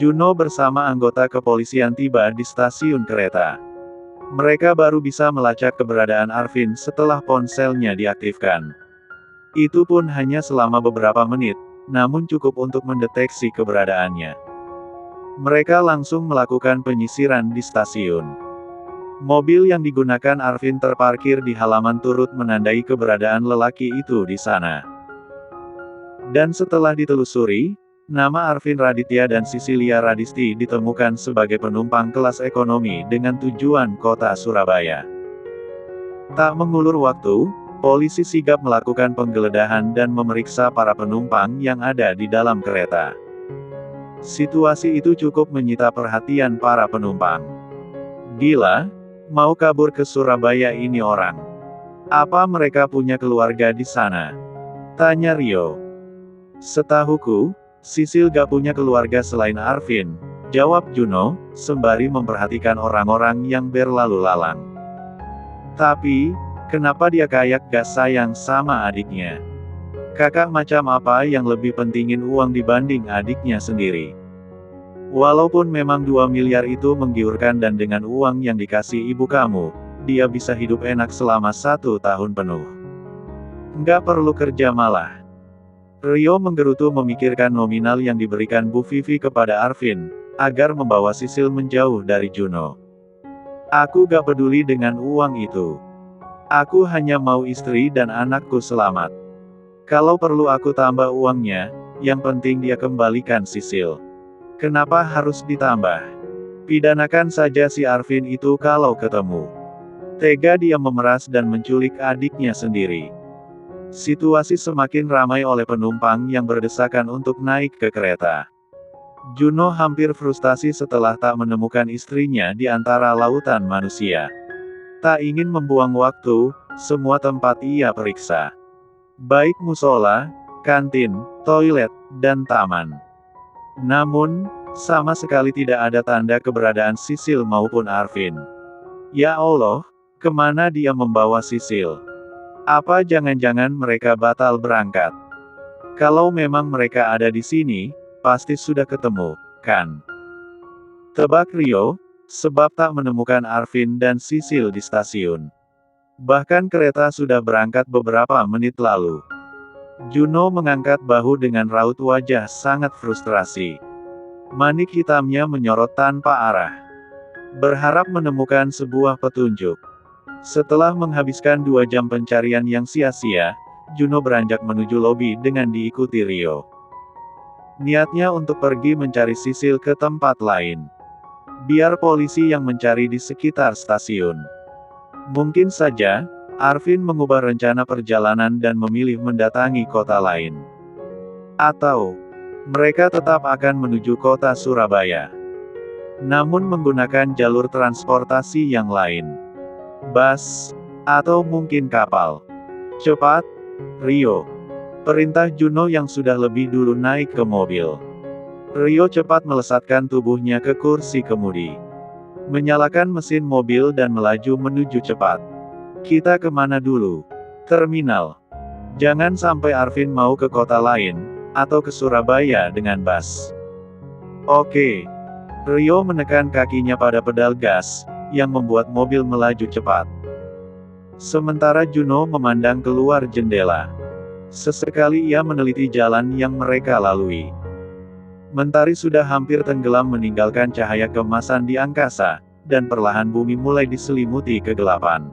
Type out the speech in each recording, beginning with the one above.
Juno bersama anggota kepolisian tiba di stasiun kereta. Mereka baru bisa melacak keberadaan Arvin setelah ponselnya diaktifkan. Itu pun hanya selama beberapa menit, namun cukup untuk mendeteksi keberadaannya. Mereka langsung melakukan penyisiran di stasiun. Mobil yang digunakan Arvin terparkir di halaman turut menandai keberadaan lelaki itu di sana. Dan setelah ditelusuri, nama Arvin Raditya dan Sisilia Radisti ditemukan sebagai penumpang kelas ekonomi dengan tujuan kota Surabaya. Tak mengulur waktu, polisi sigap melakukan penggeledahan dan memeriksa para penumpang yang ada di dalam kereta. Situasi itu cukup menyita perhatian para penumpang. Gila, mau kabur ke Surabaya ini orang. Apa mereka punya keluarga di sana? Tanya Rio. Setahuku, Sisil gak punya keluarga selain Arvin, jawab Juno, sembari memperhatikan orang-orang yang berlalu lalang. Tapi, kenapa dia kayak gak sayang sama adiknya? Kakak macam apa yang lebih pentingin uang dibanding adiknya sendiri? Walaupun memang 2 miliar itu menggiurkan dan dengan uang yang dikasih ibu kamu, dia bisa hidup enak selama 1 tahun penuh. Nggak perlu kerja malah. Rio menggerutu memikirkan nominal yang diberikan Bu Vivi kepada Arvin, agar membawa Sisil menjauh dari Juno. Aku gak peduli dengan uang itu. Aku hanya mau istri dan anakku selamat. Kalau perlu aku tambah uangnya, yang penting dia kembalikan Sisil. Kenapa harus ditambah? Pidanakan saja si Arvin itu kalau ketemu. Tega dia memeras dan menculik adiknya sendiri. Situasi semakin ramai oleh penumpang yang berdesakan untuk naik ke kereta. Juno hampir frustasi setelah tak menemukan istrinya di antara lautan manusia. Tak ingin membuang waktu, semua tempat ia periksa. Baik musola, kantin, toilet, dan taman. Namun, sama sekali tidak ada tanda keberadaan Sisil maupun Arvin. Ya Allah, kemana dia membawa Sisil? Apa jangan-jangan mereka batal berangkat? Kalau memang mereka ada di sini, pasti sudah ketemu, kan? Tebak Rio, sebab tak menemukan Arvin dan Sisil di stasiun. Bahkan kereta sudah berangkat beberapa menit lalu. Juno mengangkat bahu dengan raut wajah sangat frustrasi. Manik hitamnya menyorot tanpa arah. Berharap menemukan sebuah petunjuk. Setelah menghabiskan 2 jam pencarian yang sia-sia, Juno beranjak menuju lobi dengan diikuti Rio. Niatnya untuk pergi mencari Sisil ke tempat lain. Biar polisi yang mencari di sekitar stasiun. Mungkin saja, Arvin mengubah rencana perjalanan dan memilih mendatangi kota lain. Atau, mereka tetap akan menuju kota Surabaya. Namun menggunakan jalur transportasi yang lain. Bus, atau mungkin kapal. Cepat, Rio. Perintah Juno yang sudah lebih dulu naik ke mobil. Rio cepat melesatkan tubuhnya ke kursi kemudi. Menyalakan mesin mobil dan melaju menuju cepat. Kita kemana dulu? Terminal. Jangan sampai Arvin mau ke kota lain, atau ke Surabaya dengan bus. Oke. Rio menekan kakinya pada pedal gas, yang membuat mobil melaju cepat. Sementara Juno memandang keluar jendela. Sesekali ia meneliti jalan yang mereka lalui. Mentari sudah hampir tenggelam meninggalkan cahaya keemasan di angkasa, dan perlahan bumi mulai diselimuti kegelapan.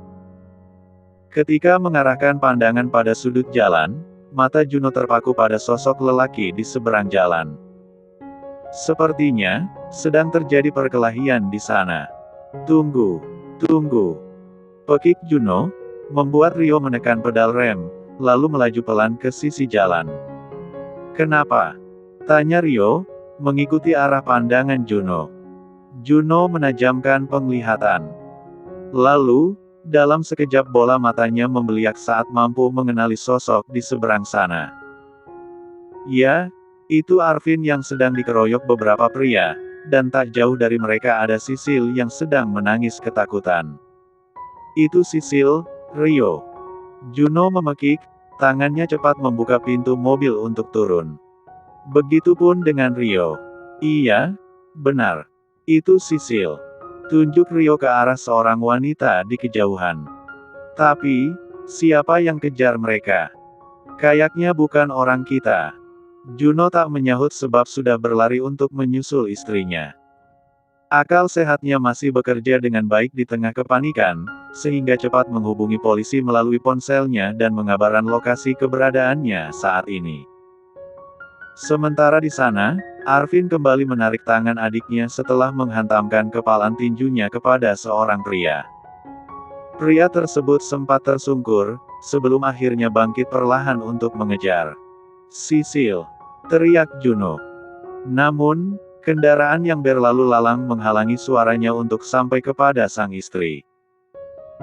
Ketika mengarahkan pandangan pada sudut jalan, mata Juno terpaku pada sosok lelaki di seberang jalan. Sepertinya, sedang terjadi perkelahian di sana. Tunggu. Pekik Juno, membuat Rio menekan pedal rem, lalu melaju pelan ke sisi jalan. Kenapa? Tanya Rio, mengikuti arah pandangan Juno. Juno menajamkan penglihatan. Lalu, dalam sekejap bola matanya membeliak saat mampu mengenali sosok di seberang sana. Ya, itu Arvin yang sedang dikeroyok beberapa pria. Dan tak jauh dari mereka ada Sisil yang sedang menangis ketakutan. Itu Sisil, Rio. Juno memekik, tangannya cepat membuka pintu mobil untuk turun. Begitupun dengan Rio. Iya, Benar. Itu Sisil. Tunjuk Rio ke arah seorang wanita di kejauhan. Tapi, siapa yang kejar mereka? Kayaknya bukan orang kita. Juno tak menyahut sebab sudah berlari untuk menyusul istrinya. Akal sehatnya masih bekerja dengan baik di tengah kepanikan, sehingga cepat menghubungi polisi melalui ponselnya dan mengabarkan lokasi keberadaannya saat ini. Sementara di sana, Arvin kembali menarik tangan adiknya setelah menghantamkan kepalan tinjunya kepada seorang pria. Pria tersebut sempat tersungkur, sebelum akhirnya bangkit perlahan untuk mengejar. Sisil! Teriak Juno. Namun, kendaraan yang berlalu lalang menghalangi suaranya untuk sampai kepada sang istri.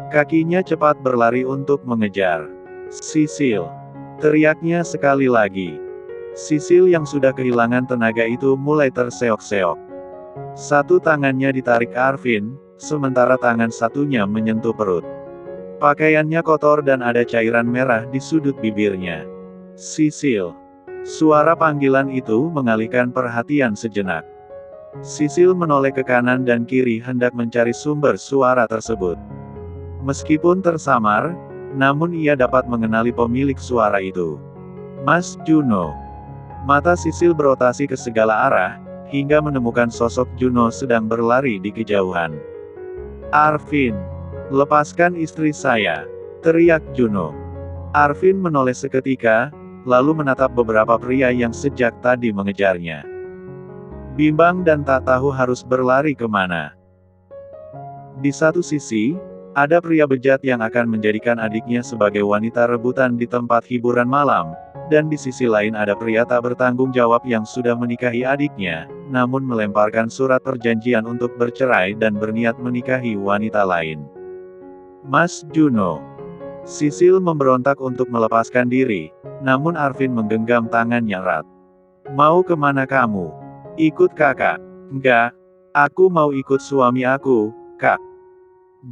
Kakinya cepat berlari untuk mengejar. Sisil! Teriaknya sekali lagi. Sisil yang sudah kehilangan tenaga itu mulai terseok-seok. Satu tangannya ditarik Arvin, sementara tangan satunya menyentuh perut. Pakaiannya kotor dan ada cairan merah di sudut bibirnya. Sisil! Suara panggilan itu mengalihkan perhatian sejenak. Sisil menoleh ke kanan dan kiri hendak mencari sumber suara tersebut. Meskipun tersamar, namun ia dapat mengenali pemilik suara itu. Mas Juno. Mata Sisil berotasi ke segala arah, hingga menemukan sosok Juno sedang berlari di kejauhan. Arvin! Lepaskan istri saya! Teriak Juno. Arvin menoleh seketika, lalu menatap beberapa pria yang sejak tadi mengejarnya. Bimbang dan tak tahu harus berlari kemana. Di satu sisi, ada pria bejat yang akan menjadikan adiknya sebagai wanita rebutan di tempat hiburan malam, dan di sisi lain ada pria tak bertanggung jawab yang sudah menikahi adiknya, namun melemparkan surat perjanjian untuk bercerai dan berniat menikahi wanita lain. Mas Juno. Sisil memberontak untuk melepaskan diri, namun Arvin menggenggam tangannya erat. Mau kemana kamu? Ikut kakak. Enggak. Aku mau ikut suami aku, kak.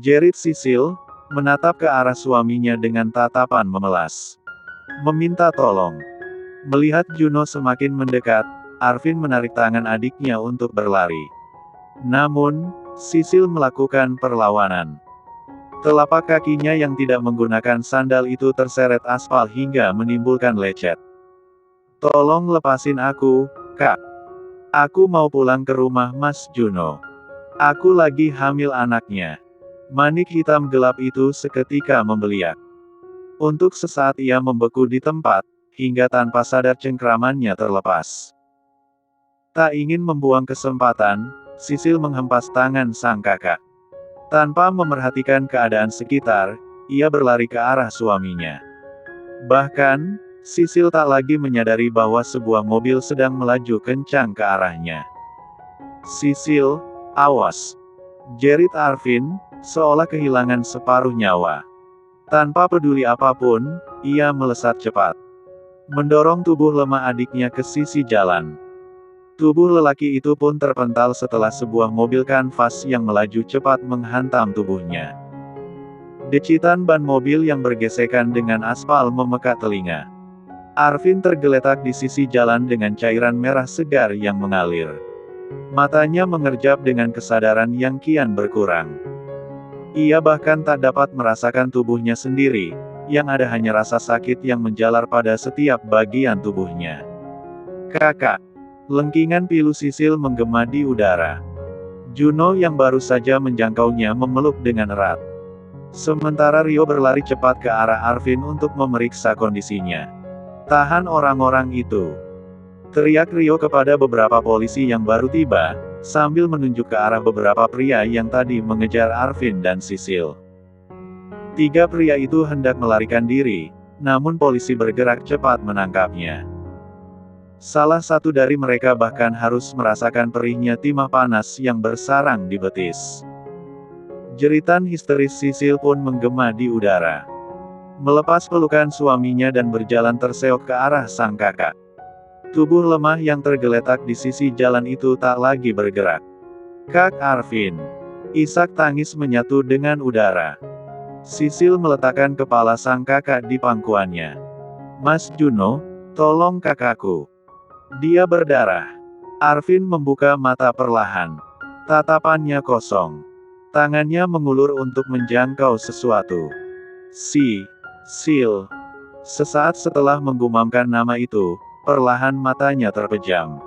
Jerit Sisil, menatap ke arah suaminya dengan tatapan memelas. Meminta tolong. Melihat Juno semakin mendekat, Arvin menarik tangan adiknya untuk berlari. Namun, Sisil melakukan perlawanan. Telapak kakinya yang tidak menggunakan sandal itu terseret aspal hingga menimbulkan lecet. Tolong lepasin aku, kak. Aku mau pulang ke rumah Mas Juno. Aku lagi hamil anaknya. Manik hitam gelap itu seketika membeliak. Untuk sesaat ia membeku di tempat, hingga tanpa sadar cengkramannya terlepas. Tak ingin membuang kesempatan, Sisil menghempas tangan sang kakak. Tanpa memerhatikan keadaan sekitar, ia berlari ke arah suaminya. Bahkan, Sisil tak lagi menyadari bahwa sebuah mobil sedang melaju kencang ke arahnya. Sisil, awas! Jerit Arvin, seolah kehilangan separuh nyawa. Tanpa peduli apapun, ia melesat cepat. Mendorong tubuh lemah adiknya ke sisi jalan. Tubuh lelaki itu pun terpental setelah sebuah mobil kanvas yang melaju cepat menghantam tubuhnya. Decitan ban mobil yang bergesekan dengan aspal memekat telinga. Arvin tergeletak di sisi jalan dengan cairan merah segar yang mengalir. Matanya mengerjap dengan kesadaran yang kian berkurang. Ia bahkan tak dapat merasakan tubuhnya sendiri, yang ada hanya rasa sakit yang menjalar pada setiap bagian tubuhnya. Kakak! Lengkingan pilu Sisil menggema di udara. Juno yang baru saja menjangkaunya memeluk dengan erat. Sementara Rio berlari cepat ke arah Arvin untuk memeriksa kondisinya. Tahan orang-orang itu! Teriak Rio kepada beberapa polisi yang baru tiba, sambil menunjuk ke arah beberapa pria yang tadi mengejar Arvin dan Sisil. Tiga pria itu hendak melarikan diri, namun polisi bergerak cepat menangkapnya. Salah satu dari mereka bahkan harus merasakan perihnya timah panas yang bersarang di betis. Jeritan histeris Sisil pun menggema di udara. Melepas pelukan suaminya dan berjalan terseok ke arah sang kakak. Tubuh lemah yang tergeletak di sisi jalan itu tak lagi bergerak. Kak Arvin! Isak tangis menyatu dengan udara. Sisil meletakkan kepala sang kakak di pangkuannya. Mas Juno, tolong kakakku. Dia berdarah. Arvin membuka mata perlahan. Tatapannya kosong. Tangannya mengulur untuk menjangkau sesuatu. Sil. Sesaat setelah menggumamkan nama itu, perlahan matanya terpejam.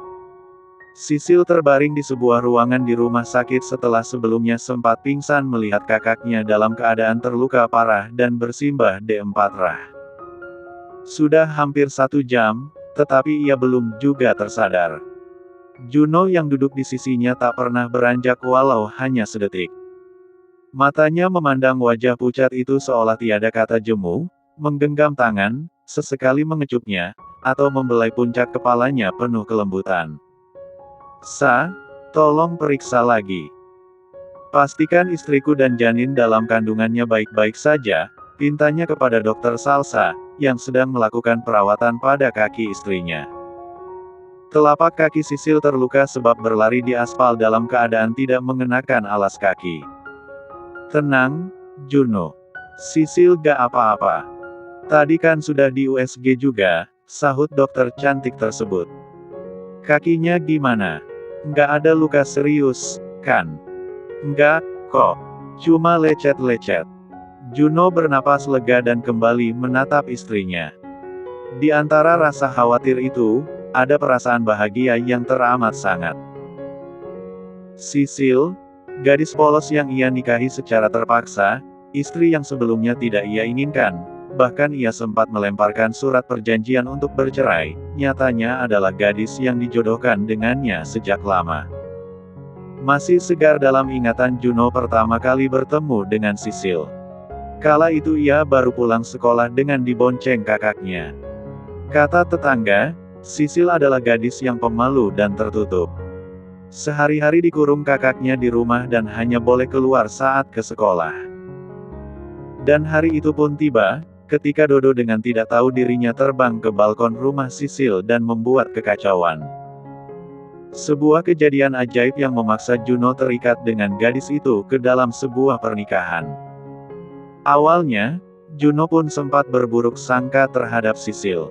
Sisil terbaring di sebuah ruangan di rumah sakit setelah sebelumnya sempat pingsan melihat kakaknya dalam keadaan terluka parah dan bersimbah D4 darah. Sudah hampir 1 jam, tetapi ia belum juga tersadar. Juno yang duduk di sisinya tak pernah beranjak walau hanya sedetik. Matanya memandang wajah pucat itu seolah tiada kata jemu, menggenggam tangan, sesekali mengecupnya, atau membelai puncak kepalanya penuh kelembutan. Tolong periksa lagi. Pastikan istriku dan janin dalam kandungannya baik-baik saja, pintanya kepada dokter Salsa, yang sedang melakukan perawatan pada kaki istrinya. Telapak kaki Sisil terluka sebab berlari di aspal dalam keadaan tidak mengenakan alas kaki. Tenang, Juno. Sisil gak apa-apa. Tadi kan sudah di USG juga, sahut dokter cantik tersebut. Kakinya gimana? Nggak ada luka serius, kan? Nggak, kok. Cuma lecet-lecet. Juno bernapas lega dan kembali menatap istrinya. Di antara rasa khawatir itu, ada perasaan bahagia yang teramat sangat. Sisil, gadis polos yang ia nikahi secara terpaksa, istri yang sebelumnya tidak ia inginkan, bahkan ia sempat melemparkan surat perjanjian untuk bercerai, nyatanya adalah gadis yang dijodohkan dengannya sejak lama. Masih segar dalam ingatan Juno pertama kali bertemu dengan Sisil. Kala itu ia baru pulang sekolah dengan dibonceng kakaknya. Kata tetangga, Sisil adalah gadis yang pemalu dan tertutup. Sehari-hari dikurung kakaknya di rumah dan hanya boleh keluar saat ke sekolah. Dan hari itu pun tiba, ketika Dodo dengan tidak tahu dirinya terbang ke balkon rumah Sisil dan membuat kekacauan. Sebuah kejadian ajaib yang memaksa Juno terikat dengan gadis itu ke dalam sebuah pernikahan. Awalnya, Juno pun sempat berburuk sangka terhadap Sisil.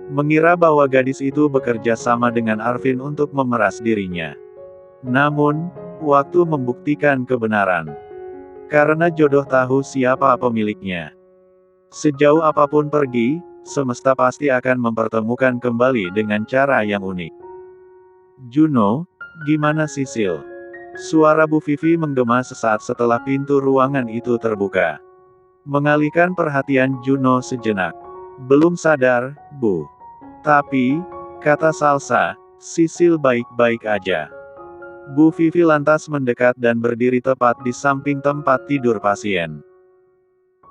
Mengira bahwa gadis itu bekerja sama dengan Arvin untuk memeras dirinya. Namun, waktu membuktikan kebenaran. Karena jodoh tahu siapa pemiliknya. Sejauh apapun pergi, semesta pasti akan mempertemukan kembali dengan cara yang unik. Juno, gimana Sisil? Suara Bu Vivi menggema sesaat setelah pintu ruangan itu terbuka. Mengalihkan perhatian Juno sejenak. Belum sadar, Bu. Tapi, kata Salsa, Sisil baik-baik aja. Bu Vivi lantas mendekat dan berdiri tepat di samping tempat tidur pasien.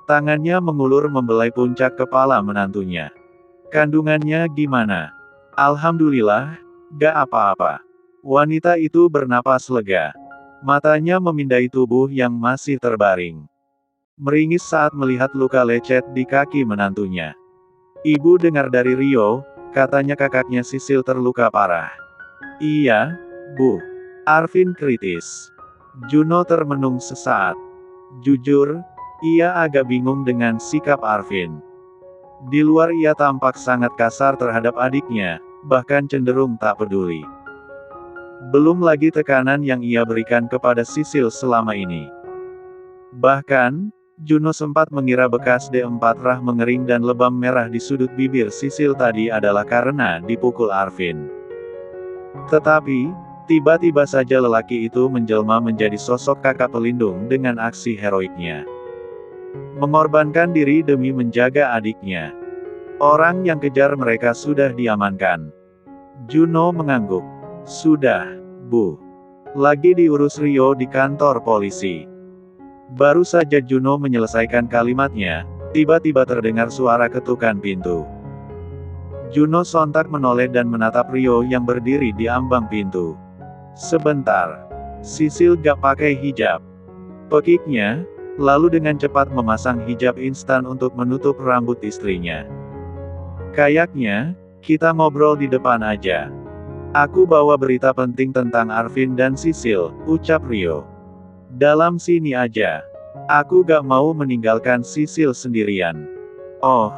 Tangannya mengulur membelai puncak kepala menantunya. Kandungannya gimana? Alhamdulillah, gak apa-apa. Wanita itu bernapas lega. Matanya memindai tubuh yang masih terbaring. Meringis saat melihat luka lecet di kaki menantunya. Ibu dengar dari Rio, katanya kakaknya Sisil terluka parah. Iya, Bu. Arvin kritis. Juno termenung sesaat. Jujur, ia agak bingung dengan sikap Arvin. Di luar ia tampak sangat kasar terhadap adiknya, bahkan cenderung tak peduli. Belum lagi tekanan yang ia berikan kepada Sisil selama ini. Bahkan, Juno sempat mengira bekas D4 darah mengering dan lebam merah di sudut bibir Sisil tadi adalah karena dipukul Arvin. Tetapi, tiba-tiba saja lelaki itu menjelma menjadi sosok kakak pelindung dengan aksi heroiknya. Mengorbankan diri demi menjaga adiknya. Orang yang kejar mereka sudah diamankan. Juno mengangguk. Sudah, Bu. Lagi diurus Rio di kantor polisi. Baru saja Juno menyelesaikan kalimatnya, tiba-tiba terdengar suara ketukan pintu. Juno sontak menoleh dan menatap Rio yang berdiri di ambang pintu. Sebentar. Sisil gak pakai hijab. Pekiknya, lalu dengan cepat memasang hijab instan untuk menutup rambut istrinya. Kayaknya, kita ngobrol di depan aja. Aku bawa berita penting tentang Arvin dan Sisil, ucap Rio. Dalam sini aja. Aku gak mau meninggalkan Sisil sendirian. Oh,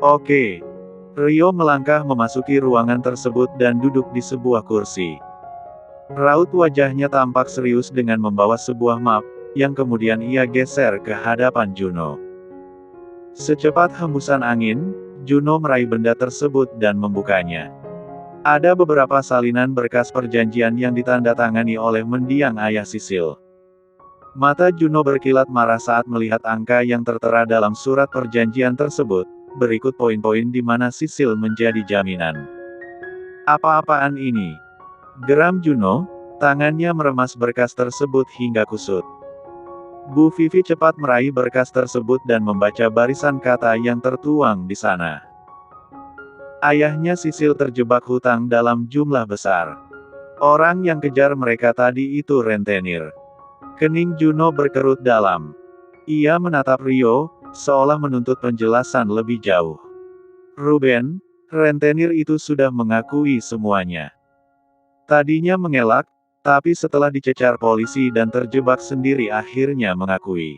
oke. Rio melangkah memasuki ruangan tersebut dan duduk di sebuah kursi. Raut wajahnya tampak serius dengan membawa sebuah map, yang kemudian ia geser ke hadapan Juno. Secepat hembusan angin, Juno meraih benda tersebut dan membukanya. Ada beberapa salinan berkas perjanjian yang ditandatangani oleh mendiang ayah Sisil. Mata Juno berkilat marah saat melihat angka yang tertera dalam surat perjanjian tersebut. Berikut poin-poin di mana Sisil menjadi jaminan. Apa-apaan ini? Geram Juno, tangannya meremas berkas tersebut hingga kusut. Bu Vivi cepat meraih berkas tersebut dan membaca barisan kata yang tertuang di sana. Ayahnya Sisil terjebak hutang dalam jumlah besar. Orang yang kejar mereka tadi itu rentenir. Kening Juno berkerut dalam. Ia menatap Rio, seolah menuntut penjelasan lebih jauh. Ruben, rentenir itu sudah mengakui semuanya. Tadinya mengelak, tapi setelah dicecar polisi dan terjebak sendiri akhirnya mengakui.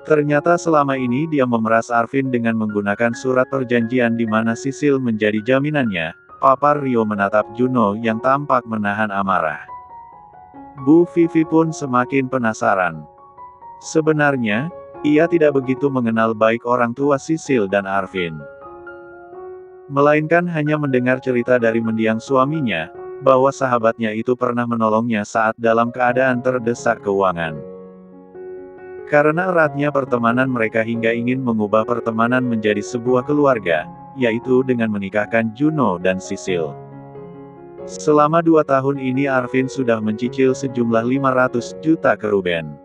Ternyata selama ini dia memeras Arvin dengan menggunakan surat perjanjian di mana Sisil menjadi jaminannya. Papar Rio menatap Juno yang tampak menahan amarah. Bu Vivi pun semakin penasaran. Sebenarnya, ia tidak begitu mengenal baik orang tua Sisil dan Arvin. Melainkan hanya mendengar cerita dari mendiang suaminya, bahwa sahabatnya itu pernah menolongnya saat dalam keadaan terdesak keuangan. Karena eratnya pertemanan mereka hingga ingin mengubah pertemanan menjadi sebuah keluarga, yaitu dengan menikahkan Juno dan Sisil. Selama 2 tahun ini Arvin sudah mencicil sejumlah 500 juta ke Ruben.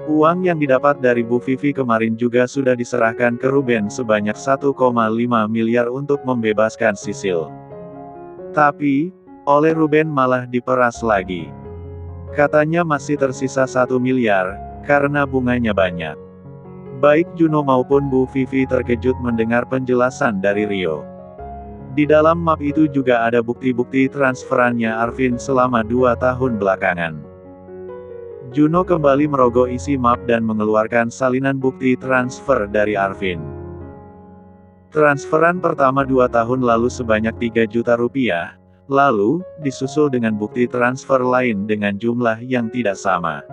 Uang yang didapat dari Bu Vivi kemarin juga sudah diserahkan ke Ruben sebanyak 1,5 miliar untuk membebaskan Sisil. Tapi, oleh Ruben malah diperas lagi. Katanya masih tersisa 1 miliar, karena bunganya banyak. Baik Juno maupun Bu Vivi terkejut mendengar penjelasan dari Rio. Di dalam map itu juga ada bukti-bukti transferannya Arvin selama 2 tahun belakangan. Juno kembali merogoh isi map dan mengeluarkan salinan bukti transfer dari Arvin. Transferan pertama 2 tahun lalu sebanyak 3 juta rupiah, lalu, disusul dengan bukti transfer lain dengan jumlah yang tidak sama.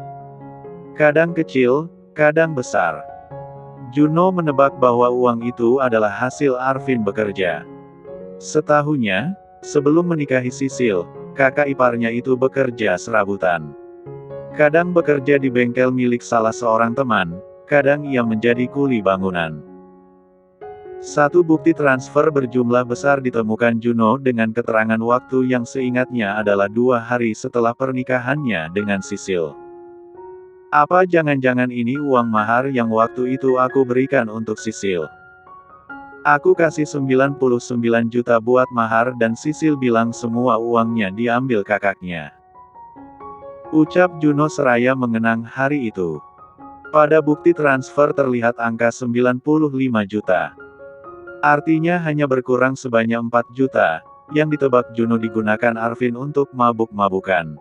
Kadang kecil, kadang besar. Juno menebak bahwa uang itu adalah hasil Arvin bekerja. Setahunya, sebelum menikahi Sisil, kakak iparnya itu bekerja serabutan. Kadang bekerja di bengkel milik salah seorang teman, kadang ia menjadi kuli bangunan. Satu bukti transfer berjumlah besar ditemukan Juno dengan keterangan waktu yang seingatnya adalah 2 hari setelah pernikahannya dengan Sisil. Apa jangan-jangan ini uang mahar yang waktu itu aku berikan untuk Sisil? Aku kasih 99 juta buat mahar dan Sisil bilang semua uangnya diambil kakaknya. Ucap Juno seraya mengenang hari itu. Pada bukti transfer terlihat angka 95 juta. Artinya hanya berkurang sebanyak 4 juta, yang ditebak Juno digunakan Arvin untuk mabuk-mabukan.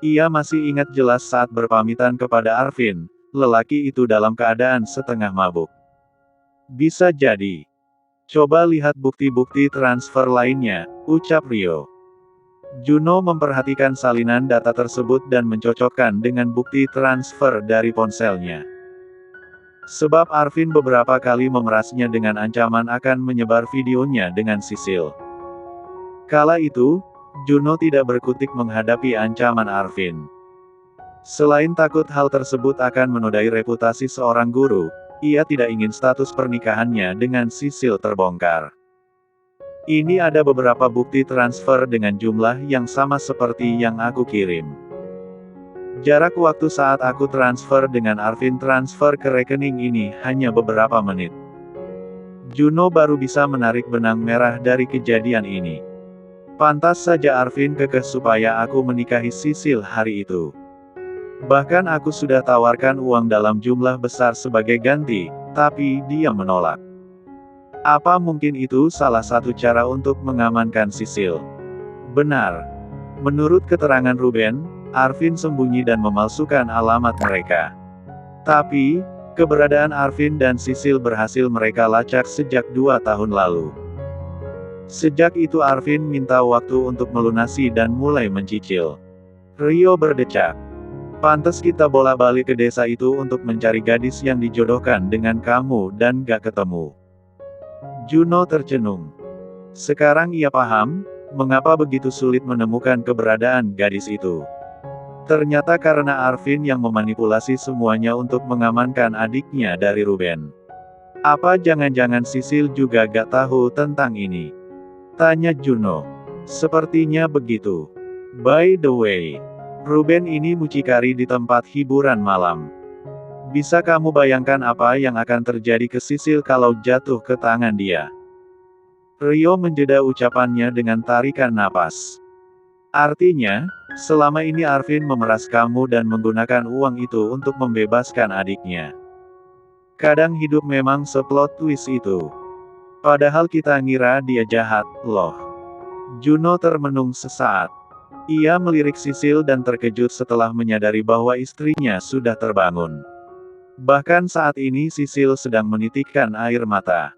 Ia masih ingat jelas saat berpamitan kepada Arvin, lelaki itu dalam keadaan setengah mabuk. Bisa jadi. Coba lihat bukti-bukti transfer lainnya, ucap Rio. Juno memperhatikan salinan data tersebut dan mencocokkan dengan bukti transfer dari ponselnya. Sebab Arvin beberapa kali memerasnya dengan ancaman akan menyebar videonya dengan Sisil. Kala itu, Juno tidak berkutik menghadapi ancaman Arvin. Selain takut hal tersebut akan menodai reputasi seorang guru, ia tidak ingin status pernikahannya dengan Sisil terbongkar. Ini ada beberapa bukti transfer dengan jumlah yang sama seperti yang aku kirim. Jarak waktu saat aku transfer dengan Arvin transfer ke rekening ini hanya beberapa menit. Juno baru bisa menarik benang merah dari kejadian ini. Pantas saja Arvin kekeh supaya aku menikahi Sisil hari itu. Bahkan aku sudah tawarkan uang dalam jumlah besar sebagai ganti, tapi dia menolak. Apa mungkin itu salah satu cara untuk mengamankan Sisil? Benar. Menurut keterangan Ruben, Arvin sembunyi dan memalsukan alamat mereka. Tapi, Keberadaan Arvin dan Sisil berhasil mereka lacak sejak 2 tahun lalu. Sejak itu Arvin minta waktu untuk melunasi dan mulai mencicil. Rio berdecak. Pantes kita bolak-balik ke desa itu untuk mencari gadis yang dijodohkan dengan kamu dan gak ketemu. Juno tercenung. Sekarang ia paham, mengapa begitu sulit menemukan keberadaan gadis itu. Ternyata karena Arvin yang memanipulasi semuanya untuk mengamankan adiknya dari Ruben. Apa jangan-jangan Sisil juga gak tahu tentang ini? Tanya Juno. Sepertinya begitu. By the way, Ruben ini mucikari di tempat hiburan malam. Bisa kamu bayangkan apa yang akan terjadi ke Sisil kalau jatuh ke tangan dia? Rio menjeda ucapannya dengan tarikan napas. Artinya, selama ini Arvin memeras kamu dan menggunakan uang itu untuk membebaskan adiknya. Kadang hidup memang seplot twist itu. Padahal kita ngira dia jahat, loh. Juno termenung sesaat. Ia melirik Sisil dan terkejut setelah menyadari bahwa istrinya sudah terbangun. Bahkan saat ini Sisil sedang menitikkan air mata.